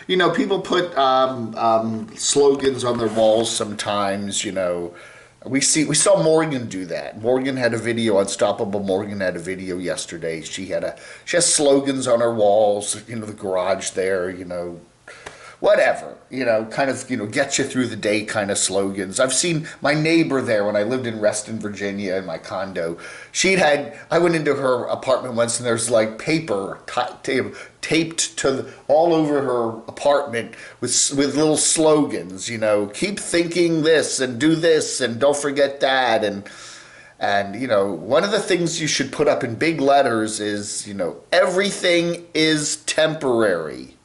You know, people put slogans on their walls sometimes. You know, we saw Morgan do that. Morgan had a video. Unstoppable Morgan had a video yesterday. She has slogans on her walls. You know, the garage there. You know, whatever, you know, kind of, you know, get you through the day kind of slogans. I've seen my neighbor there when I lived in Reston, Virginia, in my condo. I went into her apartment once and there's like paper taped to all over her apartment with little slogans, you know, keep thinking this and do this and don't forget that. And, you know, one of the things you should put up in big letters is, you know, everything is temporary.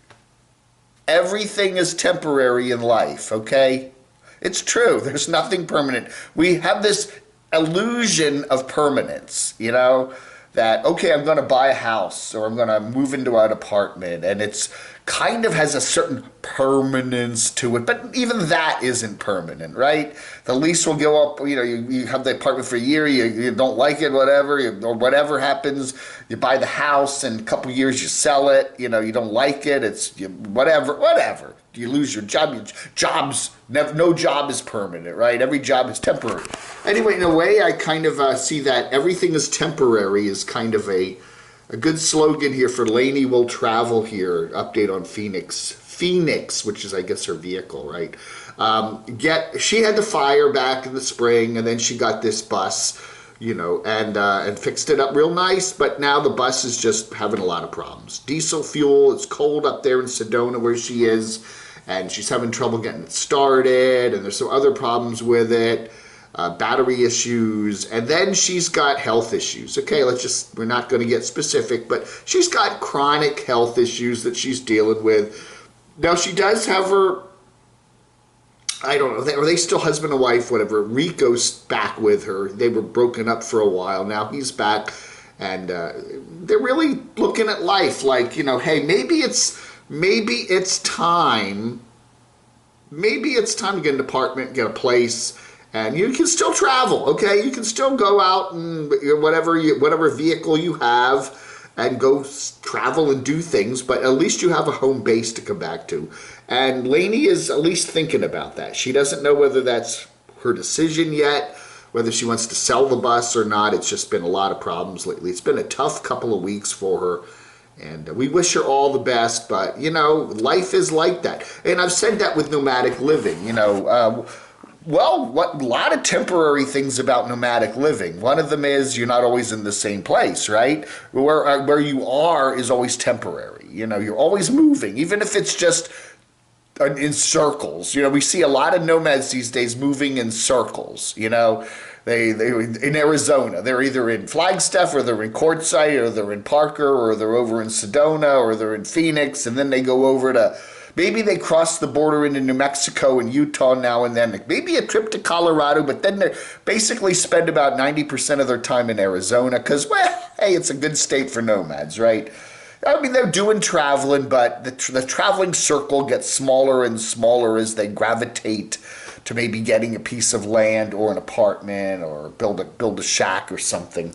Everything is temporary in life, okay? It's true. There's nothing permanent. We have this illusion of permanence, you know, that, okay, I'm going to buy a house or I'm going to move into an apartment, and it's kind of has a certain permanence to it, but even that isn't permanent, right? The lease will go up, you know, you have the apartment for a year, you don't like it, whatever, or whatever happens, you buy the house, and a couple of years you sell it, you know, you don't like it, whatever. You lose your job, no job is permanent, right? Every job is temporary. Anyway, in a way, I kind of see that everything is temporary is kind of a good slogan here for Lainey Will Travel here. Update on Phoenix, which is, I guess, her vehicle, right? She had the fire back in the spring, and then she got this bus, you know, and fixed it up real nice. But now the bus is just having a lot of problems. Diesel fuel. It's cold up there in Sedona where she is, and she's having trouble getting it started. And there's some other problems with it. Battery issues, and then she's got health issues. Okay, we're not going to get specific, but she's got chronic health issues that she's dealing with. Now, she does have her, I don't know, are they still husband and wife, whatever. Rico's back with her. They were broken up for a while. Now he's back, and they're really looking at life like, you know, hey, maybe it's time to get an apartment, get a place. And you can still travel, okay? You can still go out and whatever vehicle you have and go travel and do things, but at least you have a home base to come back to. And Lainey is at least thinking about that. She doesn't know whether that's her decision yet, whether she wants to sell the bus or not. It's just been a lot of problems lately. It's been a tough couple of weeks for her. And we wish her all the best, but, you know, life is like that. And I've said that with nomadic living, you know. A lot of temporary things about nomadic living. One of them is you're not always in the same place, right? Where you are is always temporary. You know, you're always moving, even if it's just in circles. You know, we see a lot of nomads these days moving in circles. You know, they in Arizona, they're either in Flagstaff or they're in Quartzsite or they're in Parker or they're over in Sedona or they're in Phoenix, and then they go over to. Maybe they cross the border into New Mexico and Utah now and then. Maybe a trip to Colorado, but then they basically spend about 90% of their time in Arizona because, well, hey, it's a good state for nomads, right? I mean, they're doing traveling, but the traveling circle gets smaller and smaller as they gravitate to maybe getting a piece of land or an apartment or build a shack or something,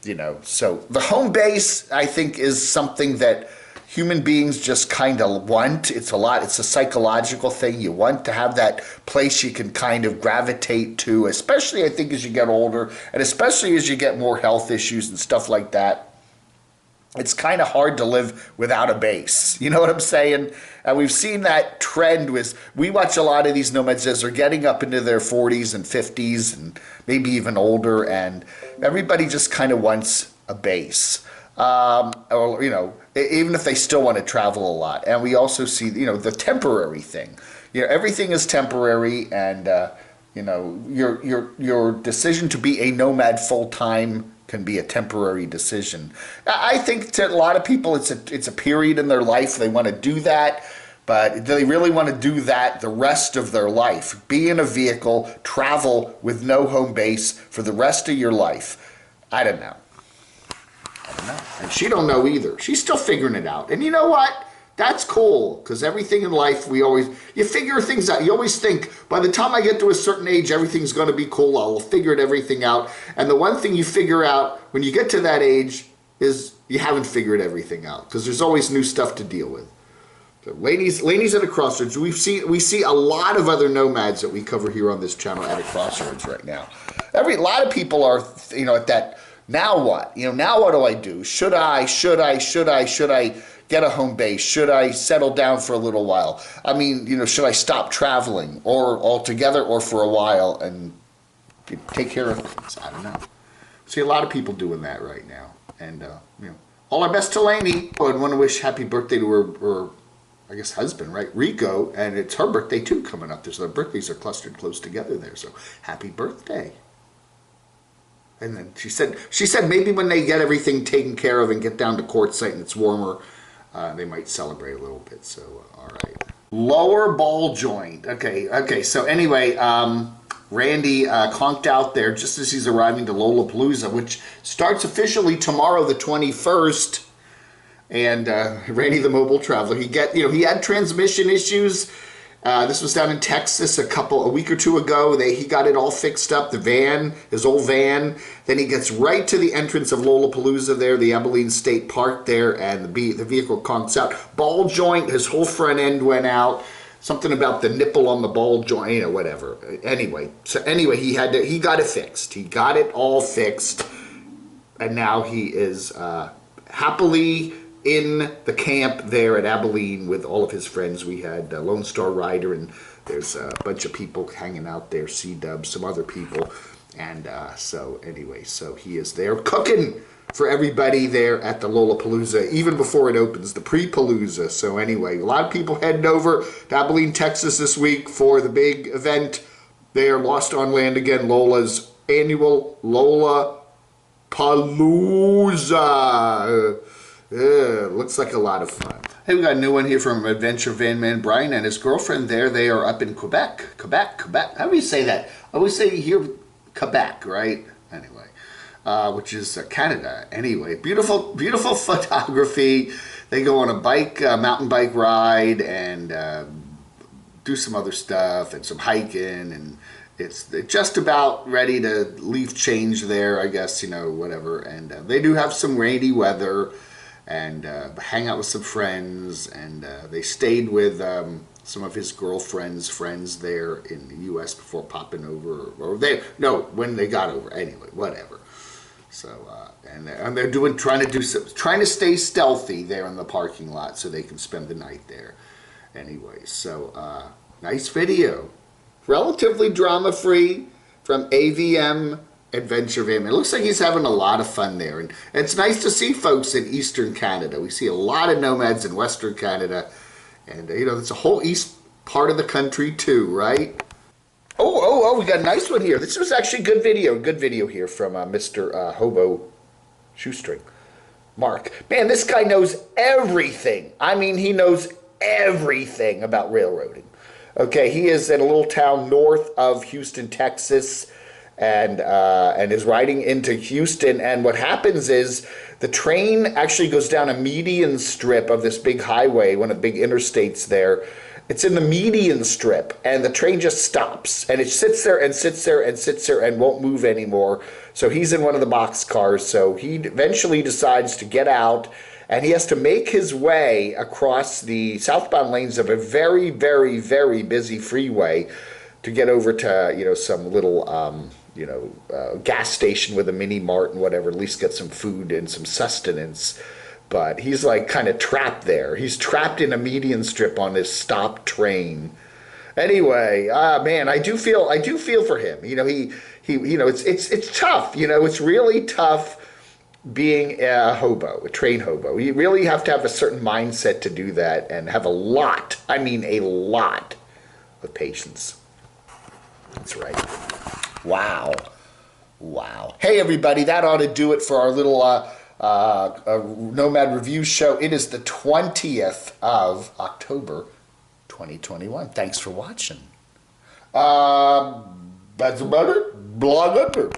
you know. So the home base, I think, is something that human beings just kind of want. It's a psychological thing. You want to have that place you can kind of gravitate to, especially I think as you get older and especially as you get more health issues and stuff like that. It's kind of hard to live without a base. You know what I'm saying? And we've seen that trend we watch a lot of these nomads as they're getting up into their 40s and 50s and maybe even older, and everybody just kind of wants a base. Or, you know, even if they still want to travel a lot. And we also see, you know, the temporary thing. You know, everything is temporary, and, you know, your decision to be a nomad full-time can be a temporary decision. I think to a lot of people it's a period in their life. They want to do that, but do they really want to do that the rest of their life? Be in a vehicle, travel with no home base for the rest of your life? I don't know. And she don't know either. She's still figuring it out. And you know what? That's cool, because everything in life, you figure things out. You always think, by the time I get to a certain age, everything's going to be cool. I'll figure everything out. And the one thing you figure out when you get to that age is you haven't figured everything out, because there's always new stuff to deal with. So ladies at a crossroads. We see a lot of other nomads that we cover here on this channel at a crossroads right now. A lot of people are, at that. Now what? Now what do I do? Should I get a home base? Should I settle down for a little while? I mean, should I stop traveling or altogether or for a while and take care of things? I don't know. See a lot of people doing that right now, and all our best to Lainey. I want to wish happy birthday to her, I guess, husband, right? Rico, and it's her birthday too coming up. So their birthdays are clustered close together there. So happy birthday. And then she said maybe when they get everything taken care of and get down to quartzsite and it's warmer, they might celebrate a little bit. So all right. Lower ball joint. Okay. So anyway, Randy conked out there just as he's arriving to Lolapalooza, which starts officially tomorrow, the 21st. And Randy, the mobile traveler, he had transmission issues. This was down in Texas a week or two ago. He got it all fixed up, his old van. Then he gets right to the entrance of Lolapalooza there, the Abilene State Park there, and the vehicle conks out. Ball joint, his whole front end went out. Something about the nipple on the ball joint, whatever. Anyway, he got it fixed. He got it all fixed, and now he is happily in the camp there at Abilene with all of his friends. We had Lone Star Rider, and there's a bunch of people hanging out there, C-Dub, some other people. And so he is there cooking for everybody there at the Lolapalooza, even before it opens, the pre-Palooza. So anyway, a lot of people heading over to Abilene, Texas this week for the big event there, Lost on Land again, Lola's annual Lolapalooza. Looks like a lot of fun. Hey, we got a new one here from Adventure Van Man Brian and his girlfriend there. They are up in Quebec. How do we say that? I always say here Quebec, right? Anyway, which is Canada. Anyway, beautiful photography. They go on a mountain bike ride and do some other stuff and some hiking, and they're just about ready to leave change there, I guess, whatever. And they do have some rainy weather, and hang out with some friends, and they stayed with some of his girlfriend's friends there in the U.S. before popping over, when they got over. Anyway, whatever. So and they're trying to stay stealthy there in the parking lot so they can spend the night there. Anyway, so nice video, relatively drama-free from AVM. Adventure Van Man. It looks like he's having a lot of fun there, and it's nice to see folks in Eastern Canada. We see a lot of nomads in Western Canada, and it's a whole east part of the country too, right? Oh, we got a nice one here. This was actually good video here from Mr. Hobo Shoestring. Mark. Man, this guy knows everything. I mean, he knows everything about railroading. Okay, he is in a little town north of Houston, Texas, and is riding into Houston, and what happens is the train actually goes down a median strip of this big highway, one of the big interstates there. It's in the median strip, and the train just stops, and it sits there and sits there and sits there and won't move anymore. So he's in one of the box cars, so he eventually decides to get out, and he has to make his way across the southbound lanes of a very, very, very busy freeway to get over to, some little gas station with a mini mart and whatever, at least get some food and some sustenance. But he's like kind of trapped there. He's trapped in a median strip on this stopped train. Anyway, man, I do feel for him. It's tough. It's really tough being a hobo, a train hobo. You really have to have a certain mindset to do that and have a lot of patience. That's right. Wow. Hey, everybody, that ought to do it for our little Nomad review show. It is the 20th of October, 2021. Thanks for watching. That's about it. Blog under.